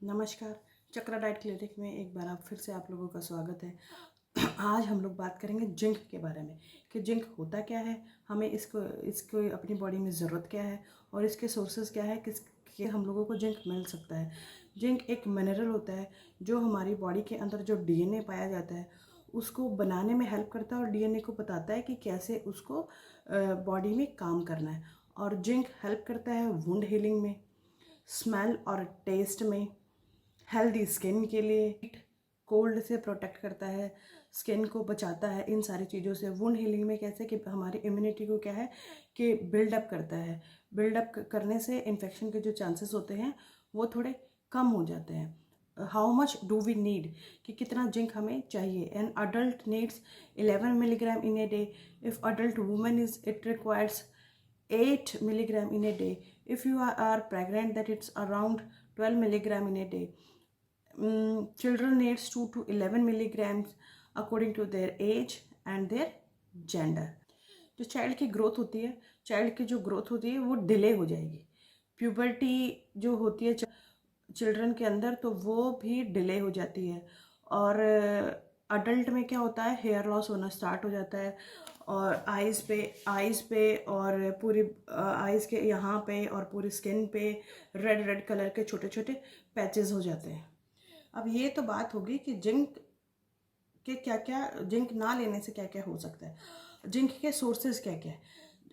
नमस्कार। चक्रा diet clinic में एक बार फिर से आप लोगों का स्वागत है। आज हम लोग बात करेंगे जिंक के बारे में कि जिंक होता क्या है, हमें इसको अपनी बॉडी में ज़रूरत क्या है और इसके सोर्सेज क्या है, किसके हम लोगों को जिंक मिल सकता है। जिंक एक मिनरल होता है जो हमारी बॉडी के अंदर जो डीएनए पाया जाता है उसको बनाने में हेल्प करता है और डीएनए को बताता है कि कैसे उसको बॉडी में काम करना है। और जिंक हेल्प करता है वुंड हीलिंग में, स्मेल और टेस्ट में, हेल्दी स्किन के लिए, कोल्ड से प्रोटेक्ट करता है, स्किन को बचाता है इन सारी चीज़ों से। वुंड हीलिंग में कैसे कि हमारी इम्यूनिटी को क्या है कि बिल्डअप करता है। बिल्डअप करने से इन्फेक्शन के जो चांसेस होते हैं वो थोड़े कम हो जाते हैं। How much do we need कि कितना जिंक हमें चाहिए। An adult needs 11 milligram in a day. If adult women is it requires 8 milligram in a day. If you are pregnant, that it's around 12 milligram in a day. Children needs 2 to 11 milligrams according to their age and their gender. जो child की growth होती है, child की जो growth होती है वो delay हो जाएगी। प्यूबर्टी जो होती है चिल्ड्रन के अंदर तो वो भी डिले हो जाती है। और अडल्ट में क्या होता है, हेयर लॉस होना स्टार्ट हो जाता है और आइज़ पे और पूरी आइज़ के यहाँ पे और पूरी स्किन पे रेड रेड कलर के छोटे छोटे पैचेस हो जाते हैं। अब ये तो बात होगी कि जिंक के क्या क्या, जिंक ना लेने से क्या क्या हो सकता है, जिंक के सोर्सेज क्या क्या है।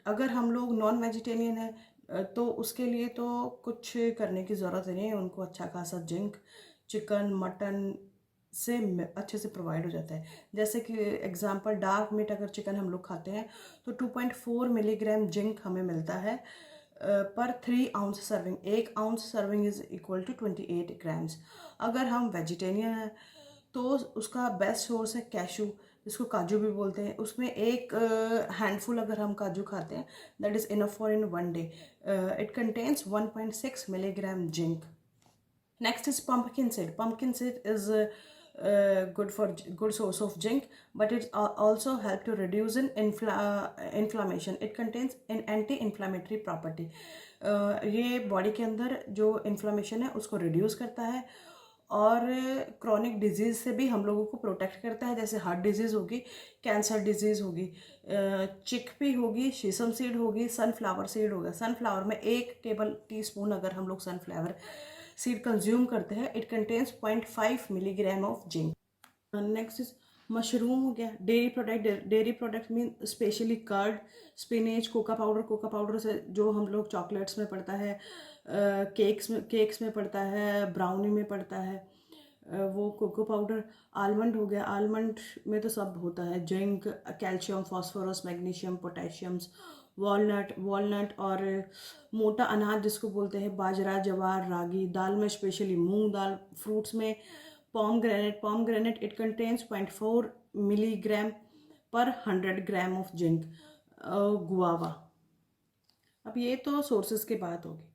अगर हम लोग नॉन वेजिटेरियन है तो उसके लिए तो कुछ करने की ज़रूरत नहीं है, उनको अच्छा खासा जिंक चिकन मटन से अच्छे से प्रोवाइड हो जाता है। जैसे कि एग्जांपल, डार्क मीट अगर चिकन हम लोग खाते हैं तो 2.4 मिलीग्राम जिंक हमें मिलता है पर 3 ounce serving. 1 ounce serving is equal to 28 grams. अगर हम वेजिटेरियन हैं तो उसका बेस्ट सोर्स है कैशू, जिसको काजू भी बोलते हैं। उसमें एक हैंडफुल अगर हम काजू खाते हैं that is enough for in 1 day. It contains 1.6 milligram zinc. Next is pumpkin seed. Pumpkin seed is good source of zinc, but it also help to reduce inflammation. It contains an anti-inflammatory property. ये body के अंदर जो inflammation है उसको reduce करता है और chronic disease से भी हम लोगों को प्रोटेक्ट करता है। जैसे हार्ट डिजीज़ होगी, कैंसर डिजीज़ होगी, चिकपी होगी, शीसम सीड होगी, सनफ्लावर सीड होगा। सनफ्लावर में 1 टेबल टीस्पून अगर हम लोग सनफ्लावर सीड कंज्यूम करते हैं, it contains 0.5 milligram of zinc. Next is mushroom हो गया। Dairy product mean specially curd, spinach, cocoa powder से जो हम लोग चॉकलेट्स में पड़ता है, केक्स में पड़ता है, ब्राउनी में पड़ता है, वो कोको पाउडर। आलमंड हो गया, आलमंड में तो सब होता है, zinc, calcium, phosphorus, magnesium, potassiums. Walnut और मोटा अनाज जिसको बोलते हैं बाजरा, जवार, रागी। दाल में स्पेशली मूंग दाल। फ्रूट्स में pomegranate it contains 0.4 milligram per 100 gram of zinc. Guava. अब ये तो सोर्सेज की बात होगी।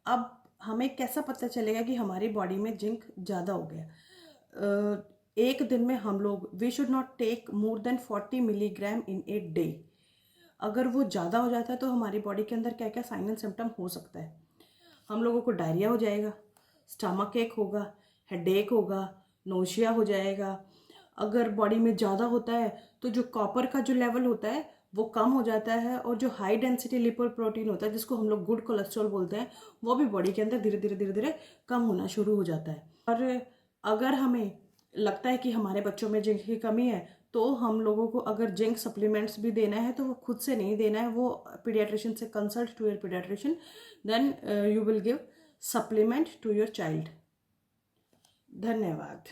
अब हमें कैसा पता चलेगा कि हमारी बॉडी में जिंक ज़्यादा हो गया। एक दिन में हम लोग we should not take more than 40 milligram in a day. अगर वो ज़्यादा हो जाता है तो हमारी बॉडी के अंदर क्या क्या साइन एंड सिम्टम हो सकता है। हम लोगों को डायरिया हो जाएगा, स्टमक एक होगा, हेडेक होगा, नोशिया हो जाएगा। अगर बॉडी में ज़्यादा होता है तो जो कॉपर का जो लेवल होता है वो कम हो जाता है और जो हाई डेंसिटी लिपोप्रोटीन होता है जिसको हम लोग गुड कोलेस्ट्रॉल बोलते हैं वो भी बॉडी के अंदर धीरे धीरे कम होना शुरू हो जाता है। और अगर हमें लगता है कि हमारे बच्चों में जिंक की कमी है तो हम लोगों को अगर जिंक सप्लीमेंट्स भी देना है तो वो खुद से नहीं देना है, वो पीडियाट्रिशियन से consult to your paediatrician, then you will give supplement to your child. धन्यवाद।